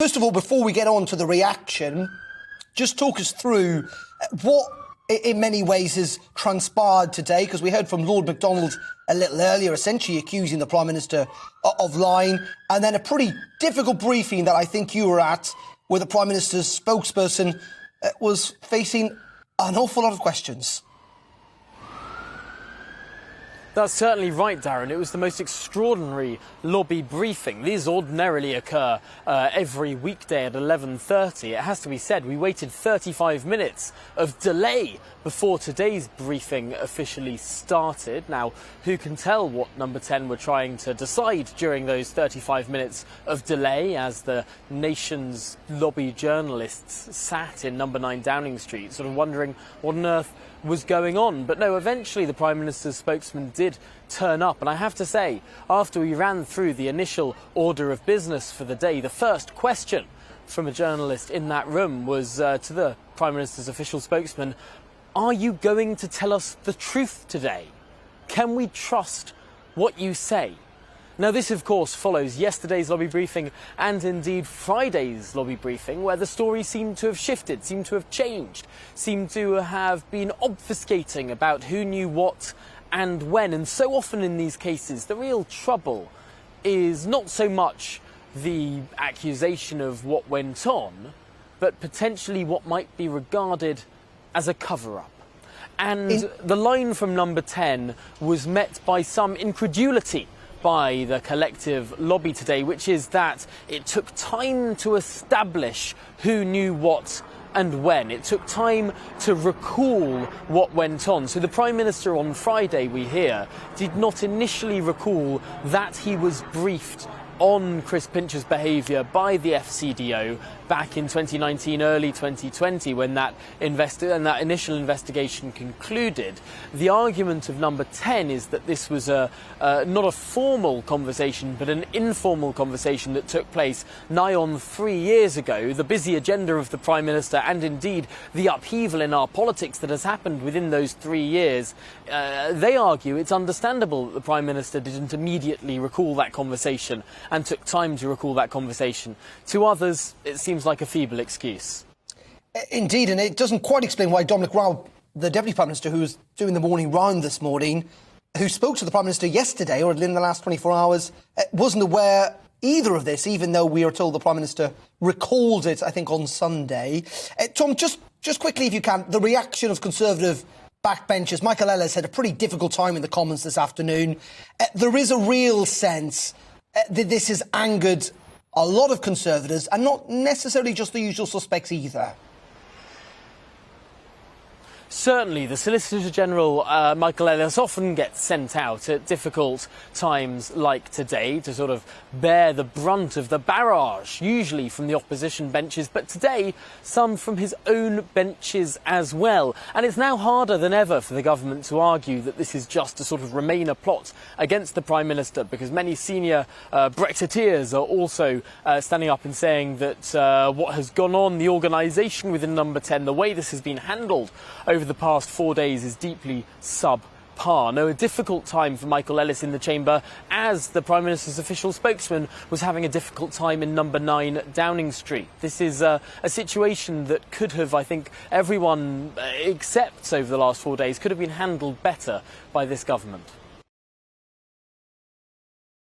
First of all, before we get on to the reaction, just talk us through what, in many ways, has transpired today, because we heard from Lord MacDonald a little earlier, essentially accusing the Prime Minister of lying, and then a pretty difficult briefing that I think you were at, where the Prime Minister's spokesperson was facing an awful lot of questions. That's certainly right, Darren. It was the most extraordinary lobby briefing. These ordinarily occur every weekday at 11:30. It has to be said, we waited 35 minutes of delay before today's briefing officially started. Now, who can tell what Number 10 were trying to decide during those 35 minutes of delay as the nation's lobby journalists sat in Number 9 Downing Street, sort of wondering what on earth was going on. But no, eventually the Prime Minister's spokesman did turn up, and I have to say, after we ran through the initial order of business for the day, the first question from a journalist in that room was to the Prime Minister's official spokesman: are you going to tell us the truth today? Can we trust what you say? Now, this, of course, follows yesterday's lobby briefing and indeed Friday's lobby briefing, where the story seemed to have shifted, seemed to have changed, seemed to have been obfuscating about who knew what and when. And so often in these cases, the real trouble is not so much the accusation of what went on, but potentially what might be regarded as a cover-up. And the line from Number 10 was met by some incredulity by the collective lobby today, which is that it took time to establish who knew what and when. It took time to recall what went on. So the Prime Minister on Friday, we hear, did not initially recall that he was briefed on Chris Pincher's behaviour by the FCDO back in 2019, early 2020, when that initial investigation concluded. The argument of Number 10 is that this was not a formal conversation, but an informal conversation that took place nigh on 3 years ago. The busy agenda of the Prime Minister, and indeed the upheaval in our politics that has happened within those 3 years, they argue it's understandable that the Prime Minister didn't immediately recall that conversation and took time to recall that conversation. To others, it seems like a feeble excuse. Indeed, and it doesn't quite explain why Dominic Raab, the Deputy Prime Minister, who was doing the morning round this morning, who spoke to the Prime Minister yesterday, or in the last 24 hours, wasn't aware either of this, even though we are told the Prime Minister recalled it, I think, on Sunday. Tom, just quickly, if you can, the reaction of Conservative backbenchers. Michael Ellis had a pretty difficult time in the Commons this afternoon. There is a real sense that this has angered a lot of Conservatives, and not necessarily just the usual suspects either. Certainly, the Solicitor General, Michael Ellis, often gets sent out at difficult times like today to sort of bear the brunt of the barrage, usually from the opposition benches, but today some from his own benches as well. And it's now harder than ever for the government to argue that this is just a sort of Remainer plot against the Prime Minister, because many senior Brexiteers are also standing up and saying that what has gone on, the organisation within Number 10, the way this has been handled over the past 4 days is deeply subpar. No, a difficult time for Michael Ellis in the chamber, as the Prime Minister's official spokesman was having a difficult time in Number 9 Downing Street. This is a situation that could have, I think, everyone accepts over the last 4 days, could have been handled better by this government.